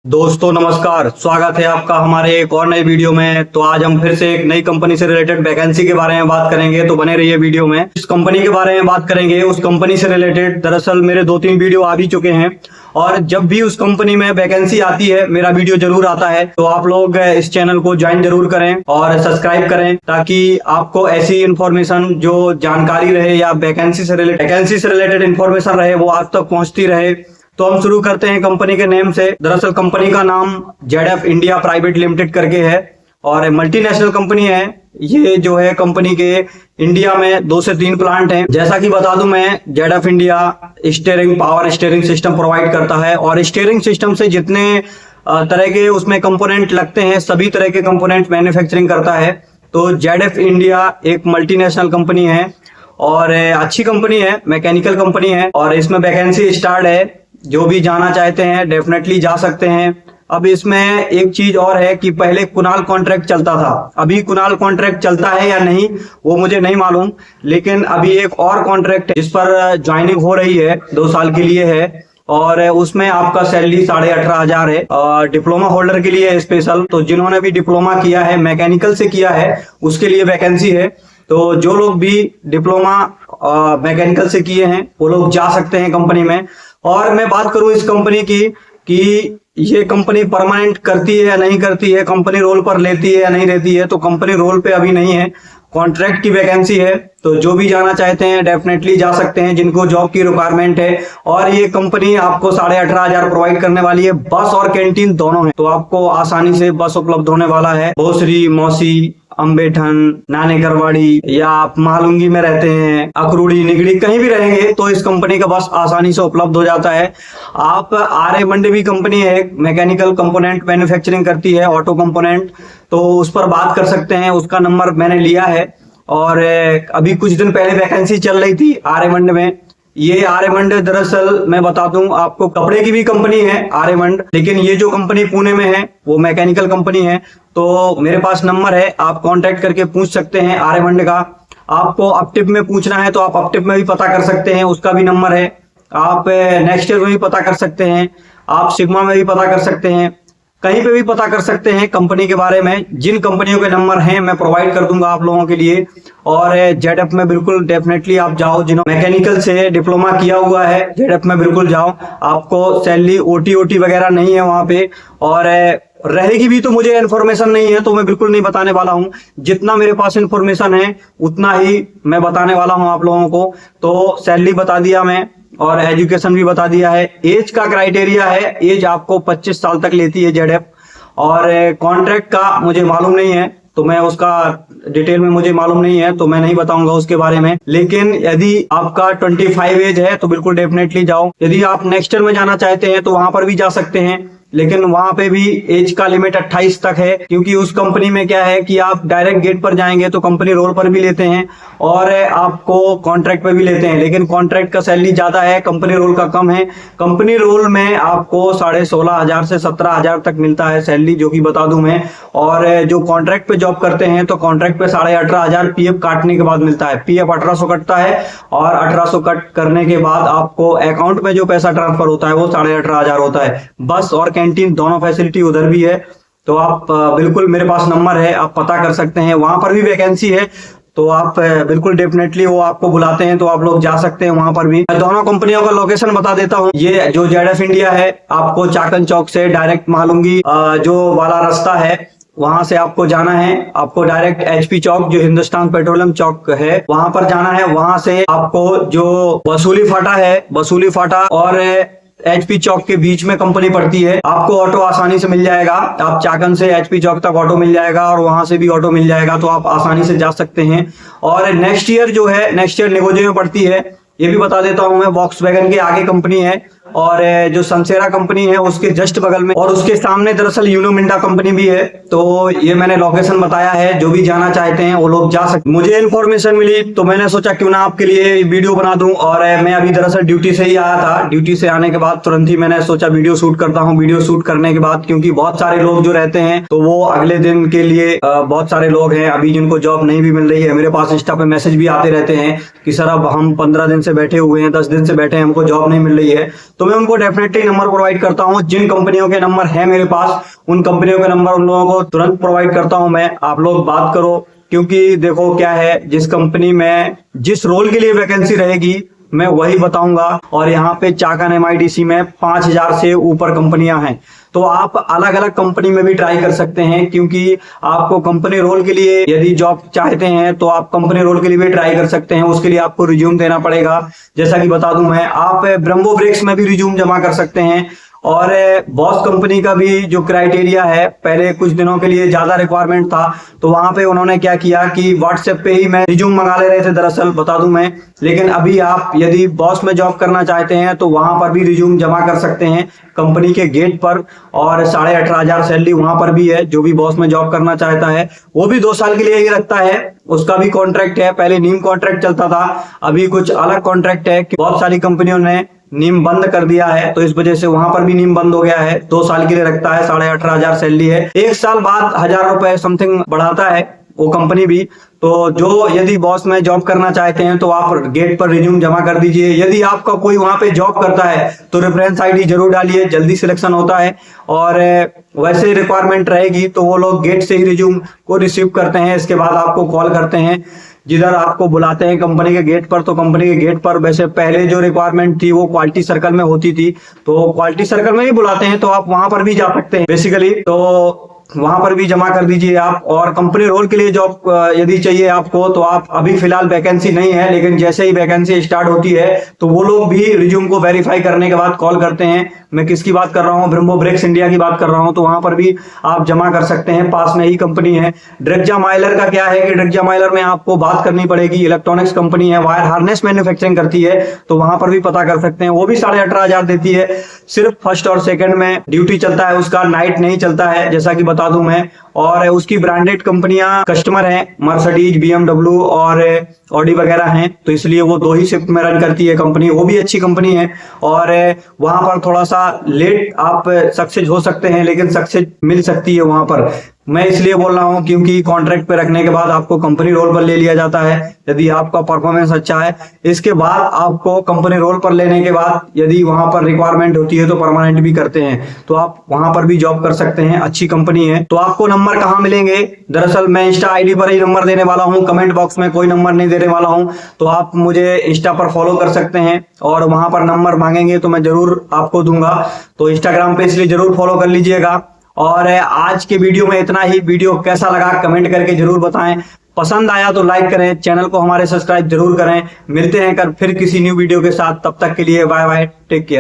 दोस्तों नमस्कार, स्वागत है आपका हमारे एक और नई वीडियो में। तो आज हम फिर से एक नई कंपनी से रिलेटेड वैकेंसी के बारे में बात करेंगे, तो बने रहिए वीडियो में। इस कंपनी के बारे में बात करेंगे, उस कंपनी से रिलेटेड दरअसल मेरे 2-3 वीडियो आ भी चुके हैं और जब भी उस कंपनी में वैकेंसी आती है मेरा वीडियो जरूर आता है। तो आप लोग इस चैनल को ज्वाइन जरूर करें और सब्सक्राइब करें ताकि आपको ऐसी इन्फॉर्मेशन जो जानकारी रहे या वैकेंसी से रिलेटेड इन्फॉर्मेशन रहे वो आप तक पहुंचती रहे। तो हम शुरू करते हैं कंपनी के नेम से। दरअसल कंपनी का नाम ZF इंडिया प्राइवेट लिमिटेड करके है और मल्टीनेशनल कंपनी है। ये जो है कंपनी के इंडिया में 2 से 3 प्लांट हैं। जैसा कि बता दूं मैं, ZF India power steering system provide करता है और स्टीयरिंग सिस्टम से जितने तरह के उसमें कंपोनेंट लगते हैं सभी तरह के कंपोनेंट मैन्युफैक्चरिंग करता है। तो ZF इंडिया एक मल्टीनेशनल कंपनी है और अच्छी कंपनी है, मैकेनिकल कंपनी है और इसमें वैकेंसी स्टार्ट है। जो भी जाना चाहते हैं डेफिनेटली जा सकते हैं। अब इसमें एक चीज और है कि पहले कुणाल कॉन्ट्रैक्ट चलता था, अभी कुणाल कॉन्ट्रैक्ट चलता है या नहीं वो मुझे नहीं मालूम, लेकिन अभी एक और कॉन्ट्रैक्ट जिस पर ज्वाइनिंग हो रही है 2 साल के लिए है और उसमें आपका सैलरी 18,500 है। डिप्लोमा होल्डर के लिए स्पेशल, तो जिन्होंने भी डिप्लोमा किया है, मैकेनिकल से किया है, उसके लिए वैकेंसी है। तो जो लोग भी डिप्लोमा मैकेनिकल से किए हैं वो लोग जा सकते हैं कंपनी में। और मैं बात करूं इस कंपनी की कि ये कंपनी परमानेंट करती है या नहीं करती है, कंपनी रोल पर लेती है या नहीं लेती है, तो कंपनी रोल पे अभी नहीं है, कॉन्ट्रैक्ट की वैकेंसी है। तो जो भी जाना चाहते हैं डेफिनेटली जा सकते हैं जिनको जॉब की रिक्वायरमेंट है। और ये कंपनी आपको 18,500 प्रोवाइड करने वाली है, बस और कैंटीन दोनों है। तो आपको आसानी से बस उपलब्ध होने वाला है। भोसरी, मौसी, अम्बेठन, नानेकरवाड़ी या आप महालुंगी में रहते हैं, अकरूड़ी, निगड़ी कहीं भी रहेंगे तो इस कंपनी का बस आसानी से उपलब्ध हो जाता है। आप RA मंडी भी कंपनी है, मैकेनिकल कंपोनेंट मैन्युफैक्चरिंग करती है, ऑटो कंपोनेंट, तो उस पर बात कर सकते हैं। उसका नंबर मैंने लिया है और अभी कुछ दिन पहले वैकेंसी चल रही थी RA मंडी में। ये RA मंडी दरअसल मैं बता दूं आपको, कपड़े की भी कंपनी है RA मंडी, लेकिन ये जो कंपनी पुणे में है वो मैकेनिकल कंपनी है। तो मेरे पास नंबर है, आप कांटेक्ट करके पूछ सकते हैं RA मंडी का। आपको अपटिप में पूछना है तो आप अपटिप में भी पता कर सकते हैं, उसका भी नंबर है। आप नेक्स्ट ईयर में भी पता कर सकते हैं, आप सिग्मा में भी पता कर सकते हैं, कहीं पे भी पता कर सकते हैं कंपनी के बारे में। जिन कंपनियों के नंबर हैं मैं प्रोवाइड कर दूंगा आप लोगों के लिए। और ZF में बिल्कुल डेफिनेटली आप जाओ, जिन्होंने मैकेनिकल से डिप्लोमा किया हुआ है ZF में बिल्कुल जाओ। आपको सैलरी OT वगैरह नहीं है वहां पे, और रहेगी भी तो मुझे इन्फॉर्मेशन नहीं है तो मैं बिल्कुल नहीं बताने वाला हूं। जितना मेरे पास इन्फॉर्मेशन है उतना ही मैं बताने वाला हूं आप लोगों को। तो सैलरी बता दिया मैं और एजुकेशन भी बता दिया है। एज का क्राइटेरिया है, एज आपको 25 साल तक लेती है ZF। और कॉन्ट्रैक्ट का मुझे मालूम नहीं है, तो मैं उसका डिटेल में मुझे मालूम नहीं है तो मैं नहीं बताऊंगा उसके बारे में। लेकिन यदि आपका 25 एज है तो बिल्कुल डेफिनेटली जाओ। यदि आप नेक्स्ट ईयर में जाना चाहते हैं तो वहां पर भी जा सकते हैं, लेकिन वहां पे भी एज का लिमिट 28 तक है, क्योंकि उस कंपनी में क्या है कि आप डायरेक्ट गेट पर जाएंगे तो कंपनी रोल पर भी लेते हैं और आपको कॉन्ट्रैक्ट पे भी लेते हैं, लेकिन कॉन्ट्रैक्ट का सैलरी ज्यादा है, कंपनी रोल का कम है। कंपनी रोल में आपको 16,500 से 17,000 तक मिलता है सैलरी, जो कि बता दूं मैं। और जो कॉन्ट्रैक्ट पे जॉब करते हैं तो कॉन्ट्रैक्ट पे 18,500 PF काटने के बाद मिलता है। PF 1800 कटता है और 1800 कट करने के बाद आपको अकाउंट में जो पैसा ट्रांसफर होता है वो 18,500 होता है। बस और कैंटीन दोनों फैसिलिटी उधर भी है। तो आप बिल्कुल, मेरे पास नंबर है, आप पता कर सकते हैं। वहां पर भी वैकेंसी है तो आप बिल्कुल डेफिनेटली, वो आपको बुलाते हैं तो आप लोग जा सकते हैं वहां पर भी। मैं दोनों कंपनियों का लोकेशन बता देता हूं। ये जो ZF इंडिया है आपको चाकन चौक से डायरेक्ट महालुंगी जो वाला रास्ता है वहां से आपको जाना है। आपको डायरेक्ट HP चौक जो हिंदुस्तान पेट्रोलियम चौक है वहां पर जाना है। वहां से आपको जो वसूली फाटा है, वसूली फाटा और HP चौक के बीच में कंपनी पड़ती है। आपको ऑटो आसानी से मिल जाएगा। आप चाकन से HP चौक तक ऑटो मिल जाएगा और वहां से भी ऑटो मिल जाएगा, तो आप आसानी से जा सकते हैं। और नेक्स्ट ईयर जो है, नेक्स्ट ईयर निगोजे में पड़ती है, ये भी बता देता हूं मैं। वॉक्सवैगन के आगे कंपनी है और जो सनसेरा कंपनी है उसके जस्ट बगल में, और उसके सामने दरअसल यूनो मिंडा कंपनी भी है। तो ये मैंने लोकेशन बताया है, जो भी जाना चाहते हैं वो लोग जा सकते। मुझे इन्फॉर्मेशन मिली तो मैंने सोचा क्यों ना आपके लिए वीडियो बना दूं। और मैं अभी दरअसल ड्यूटी से ही आया था, ड्यूटी से आने के बाद तुरंत ही मैंने सोचा वीडियो शूट करता हूं। वीडियो शूट करने के बाद, क्योंकि बहुत सारे लोग जो रहते हैं तो वो अगले दिन के लिए, बहुत सारे लोग हैं अभी जिनको जॉब नहीं भी मिल रही है। मेरे पास इंस्टा पे मैसेज भी आते रहते हैं कि सर अब हम 15 दिन से बैठे हुए हैं, 10 दिन से बैठे हैं, हमको जॉब नहीं मिल रही है। तो मैं उनको डेफिनेटली नंबर प्रोवाइड करता हूँ। जिन कंपनियों के नंबर है मेरे पास, उन कंपनियों के नंबर उन लोगों को तुरंत प्रोवाइड करता हूँ मैं। आप लोग बात करो, क्योंकि देखो क्या है, जिस कंपनी में जिस रोल के लिए वैकेंसी रहेगी मैं वही बताऊंगा। और यहाँ पे चाकन MIDC में 5000 से ऊपर कंपनियां हैं, तो आप अलग अलग कंपनी में भी ट्राई कर सकते हैं। क्योंकि आपको कंपनी रोल के लिए यदि जॉब चाहते हैं तो आप कंपनी रोल के लिए भी ट्राई कर सकते हैं। उसके लिए आपको रिज्यूम देना पड़ेगा। जैसा कि बता दूं मैं, आप ब्रह्मो ब्रेक्स में भी रिज्यूम जमा कर सकते हैं। और बॉस कंपनी का भी जो क्राइटेरिया है, पहले कुछ दिनों के लिए ज्यादा रिक्वायरमेंट था, तो वहां पे उन्होंने क्या किया कि व्हाट्सएप पे ही मैं रिज्यूम मंगा ले रहे थे, दरअसल बता दूं मैं। लेकिन अभी आप यदि बॉस में जॉब करना चाहते हैं तो वहां पर भी रिज्यूम जमा कर सकते हैं कंपनी के गेट पर। और 18,500 सैलरी वहां पर भी है। जो भी बॉस में जॉब करना चाहता है वो भी 2 साल के लिए ही रखता है, उसका भी कॉन्ट्रैक्ट है। पहले नीम कॉन्ट्रैक्ट चलता था, अभी कुछ अलग कॉन्ट्रैक्ट है। बहुत सारी कंपनियों ने नीम बंद कर दिया है, तो इस वजह से वहां पर भी नीम बंद हो गया है। 2 साल के लिए रखता है, 18,500 सैलरी है। 1 साल बाद 1000 रुपए समथिंग बढ़ाता है वो कंपनी भी। तो जो यदि बॉस में जॉब करना चाहते हैं तो आप गेट पर रिज्यूम जमा कर दीजिए। यदि आपका कोई वहां पे जॉब करता है तो रेफरेंस ID जरूर डालिए, जल्दी सिलेक्शन होता है। और वैसे रिक्वायरमेंट रहेगी तो वो लोग गेट से ही रिज्यूम को रिसीव करते हैं, इसके बाद आपको कॉल करते हैं, जिधर आपको बुलाते हैं कंपनी के गेट पर। तो कंपनी के गेट पर वैसे पहले जो रिक्वायरमेंट थी वो क्वालिटी सर्कल में होती थी, तो क्वालिटी सर्कल में ही बुलाते हैं, तो आप वहां पर भी जा सकते हैं बेसिकली। तो वहां पर भी जमा कर दीजिए आप। और कंपनी रोल के लिए जॉब यदि चाहिए आपको, तो आप अभी फिलहाल वैकेंसी नहीं है, लेकिन जैसे ही वैकेंसी स्टार्ट होती है तो वो लोग भी रिज्यूम को वेरीफाई करने के बाद कॉल करते हैं। मैं किसकी बात कर रहा हूँ, ब्रह्मो ब्रेक्स इंडिया की बात कर रहा हूँ। तो वहां पर भी आप जमा कर सकते हैं, पास में ही कंपनी है। ड्रेगजा माइलर का क्या है कि ड्रेगजा माइलर में आपको बात करनी पड़ेगी, इलेक्ट्रॉनिक्स कंपनी है, वायर हार्नेस मैन्युफैक्चरिंग करती है, तो वहां पर भी पता कर सकते हैं। वो भी 18,500 देती है। सिर्फ फर्स्ट और सेकंड में ड्यूटी चलता है उसका, नाइट नहीं चलता है, जैसा कि बता दूं मैं। और उसकी ब्रांडेड कंपनियां कस्टमर हैं, मर्सिडीज, BMW और ऑडी वगैरह हैं, तो इसलिए वो 2 ही शिफ्ट में रन करती है कंपनी। वो भी अच्छी कंपनी है। और वहां पर थोड़ा सा लेट आप सक्सेस हो सकते हैं, लेकिन सक्सेस मिल सकती है वहां पर। मैं इसलिए बोल रहा हूं क्योंकि कॉन्ट्रैक्ट पे रखने के बाद आपको कंपनी रोल पर ले लिया जाता है यदि आपका परफॉर्मेंस अच्छा है। इसके बाद आपको कंपनी रोल पर लेने के बाद यदि वहां पर रिक्वायरमेंट होती है तो परमानेंट भी करते हैं, तो आप वहां पर भी जॉब कर सकते हैं। अच्छी कंपनी है। तो आपको नंबर कहाँ मिलेंगे, दरअसल मैं इंस्टा ID पर ही नंबर देने वाला हूँ, कमेंट बॉक्स में कोई नंबर नहीं देने वाला हूँ। तो आप मुझे इंस्टा पर फॉलो कर सकते हैं, और वहां पर नंबर मांगेंगे तो मैं जरूर आपको दूंगा। तो इंस्टाग्राम पे इसलिए जरूर फॉलो कर लीजिएगा। और आज के वीडियो में इतना ही। वीडियो कैसा लगा कमेंट करके जरूर बताएं। पसंद आया तो लाइक करें, चैनल को हमारे सब्सक्राइब जरूर करें। मिलते हैं फिर किसी न्यू वीडियो के साथ, तब तक के लिए बाय बाय, टेक केयर।